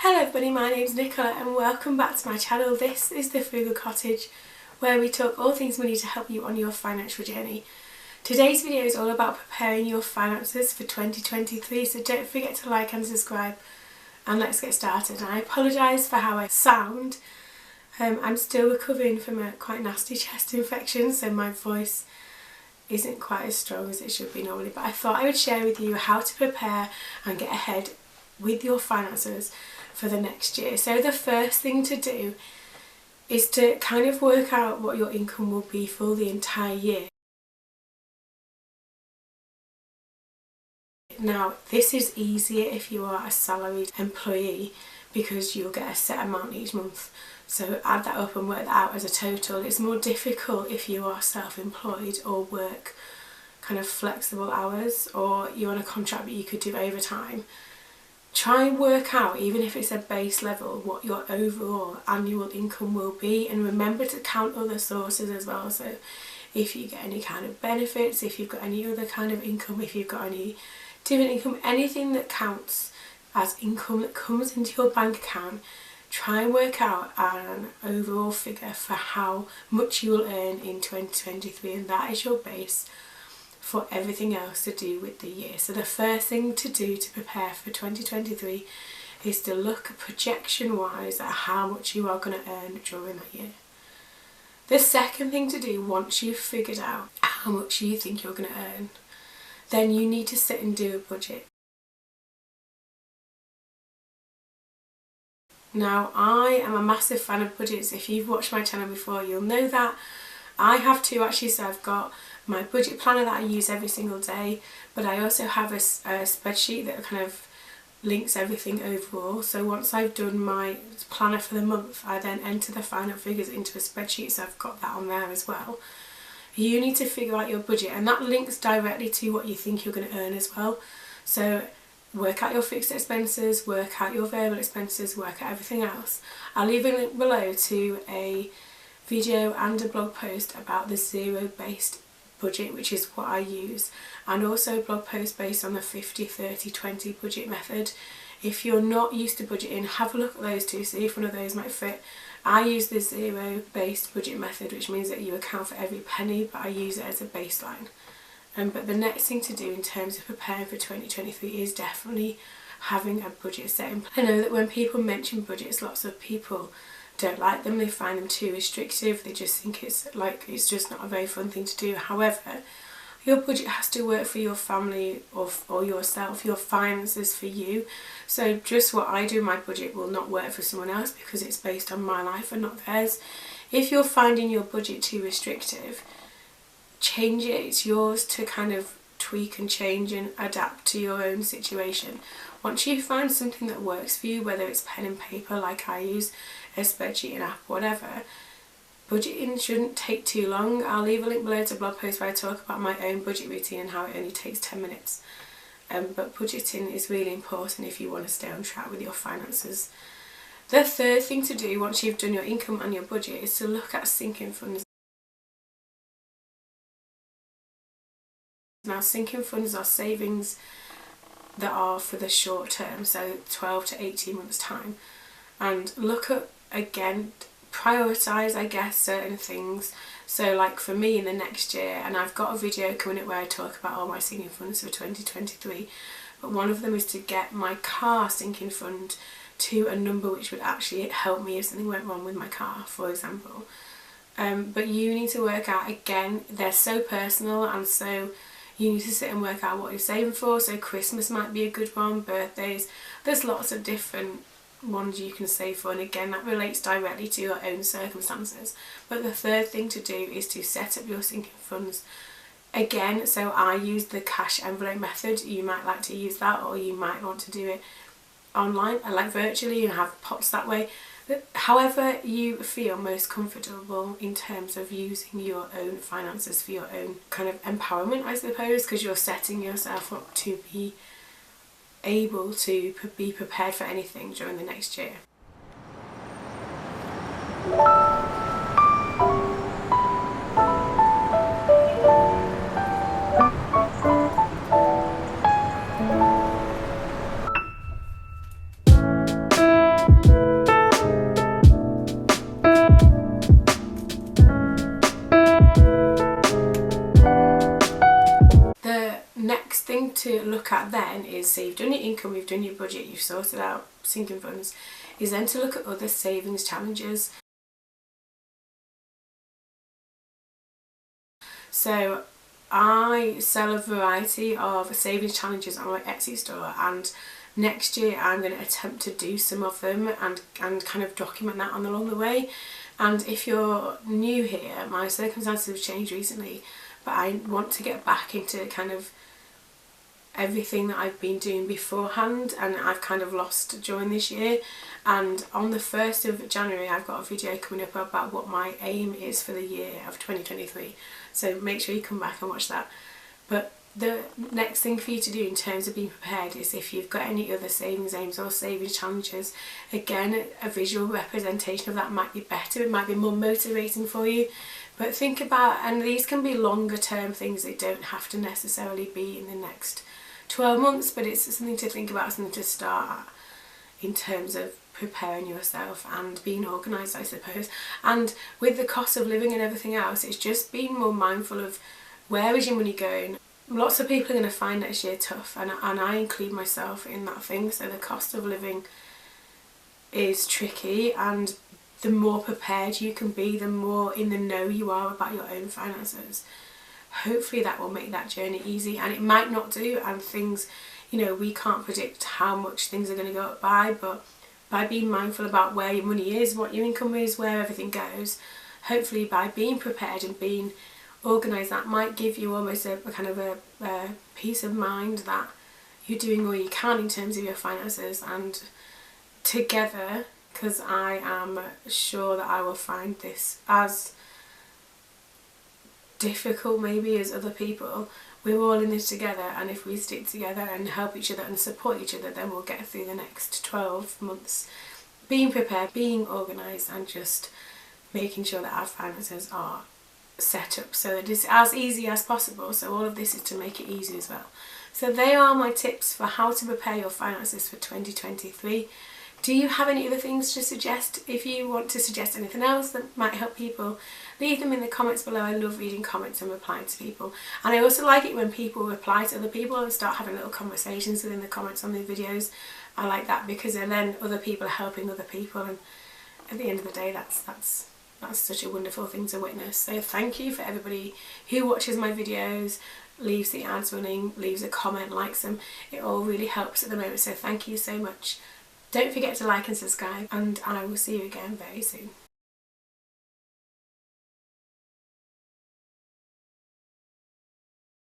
Hello everybody, my name's Nicola and welcome back to my channel. This is The Frugal Cottage, where we talk all things money to help you on your financial journey. Today's video is all about preparing your finances for 2023, so don't forget to like and subscribe and let's get started. And I apologise for how I sound. I'm still recovering from a quite nasty chest infection, so my voice isn't quite as strong as it should be normally, but I thought I would share with you how to prepare and get ahead with your finances for the next year. So the first thing to do is to kind of work out what your income will be for the entire year. Now this is easier if you are a salaried employee because you'll get a set amount each month, so add that up and work that out as a total. It's more difficult if you are self-employed or work kind of flexible hours, or you're on a contract but you could do overtime. Try and work out, even if it's a base level, what your overall annual income will be, and remember to count other sources as well. So if you get any kind of benefits, if you've got any other kind of income, if you've got any dividend income, anything that counts as income that comes into your bank account, try and work out an overall figure for how much you will earn in 2023, and that is your base for everything else to do with the year. So the first thing to do to prepare for 2023 is to look projection wise at how much you are going to earn during that year. The second thing to do, once you've figured out how much you think you're going to earn, then you need to sit and do a budget. Now I am a massive fan of budgets. If you've watched my channel before, you'll know that. I have two actually, so I've got my budget planner that I use every single day, but I also have a spreadsheet that kind of links everything overall. So once I've done my planner for the month, I then enter the final figures into a spreadsheet, so I've got that on there as well. You need to figure out your budget, and that links directly to what you think you're going to earn as well. So work out your fixed expenses, work out your variable expenses, work out everything else. I'll leave a link below to a video and a blog post about the zero-based budget, which is what I use, and also a blog post based on the 50-30-20 budget method. If you're not used to budgeting, have a look at those two, see if one of those might fit. I use the zero-based budget method, which means that you account for every penny, but I use it as a baseline. But the next thing to do in terms of preparing for 2023 is definitely having a budget set in place. I know that when people mention budgets, lots of people don't like them, they find them too restrictive, they just think it's just not a very fun thing to do. However, your budget has to work for your family or yourself, your finances for you. So just what I do, my budget will not work for someone else because it's based on my life and not theirs. If you're finding your budget too restrictive, change it. It's yours to kind of tweak and change and adapt to your own situation. Once you find something that works for you, whether it's pen and paper like I use, a spreadsheet, an app, whatever, budgeting shouldn't take too long. I'll leave a link below to a blog post where I talk about my own budget routine and how it only takes 10 minutes. But budgeting is really important if you want to stay on track with your finances. The third thing to do once you've done your income and your budget is to look at sinking funds. Now sinking funds are savings that are for the short term, so 12 to 18 months time, and look at, again, prioritise I guess certain things. So like for me in the next year, and I've got a video coming up where I talk about all my sinking funds for 2023, but one of them is to get my car sinking fund to a number which would actually help me if something went wrong with my car, for example. But you need to work out, again, they're so personal, and so you need to sit and work out what you're saving for. So Christmas might be a good one, birthdays, there's lots of different ones you can save for, and again that relates directly to your own circumstances. But the third thing to do is to set up your sinking funds. Again, so I use the cash envelope method. You might like to use that, or you might want to do it online, like virtually, and have pots that way. However you feel most comfortable in terms of using your own finances for your own kind of empowerment, I suppose, because you're setting yourself up to be able to be prepared for anything during the next year. the next thing to look at then is, so you've done your income, you've done your budget, you've sorted out sinking funds, is then to look at other savings challenges. So I sell a variety of savings challenges on my Etsy store, and next year I'm going to attempt to do some of them and kind of document that along the way. And if you're new here, my circumstances have changed recently, but I want to get back into kind of everything that I've been doing beforehand and I've kind of lost during this year. And on the 1st of January I've got a video coming up about what my aim is for the year of 2023, so make sure you come back and watch that. But the next thing for you to do in terms of being prepared is, if you've got any other savings aims or savings challenges, again, a visual representation of that might be better, it might be more motivating for you. But think about, and these can be longer term things, they don't have to necessarily be in the next 12 months, but it's something to think about, something to start at in terms of preparing yourself and being organised, I suppose. And with the cost of living and everything else, it's just being more mindful of where is your money going. Lots of people are going to find next year tough, and I include myself in that thing. So the cost of living is tricky, and the more prepared you can be, the more in the know you are about your own finances. Hopefully that will make that journey easy, and it might not do, and things, you know, we can't predict how much things are going to go up by, but by being mindful about where your money is, what your income is, where everything goes, hopefully by being prepared and being organised, that might give you almost a kind of a peace of mind that you're doing all you can in terms of your finances. And together, because I am sure that I will find this as difficult maybe as other people, we're all in this together, and if we stick together and help each other and support each other, then we'll get through the next 12 months being prepared, being organised, and just making sure that our finances are set up so that it's as easy as possible. So all of this is to make it easy as well. So they are my tips for how to prepare your finances for 2023. Do you have any other things to suggest? If you want to suggest anything else that might help people, leave them in the comments below. I love reading comments and replying to people, and I also like it when people reply to other people and start having little conversations within the comments on the videos. I like that because then other people are helping other people, and at the end of the day that's such a wonderful thing to witness. So thank you for everybody who watches my videos, leaves the ads running, leaves a comment, likes them. It all really helps at the moment, so thank you so much. Don't forget to like and subscribe, and I will see you again very soon.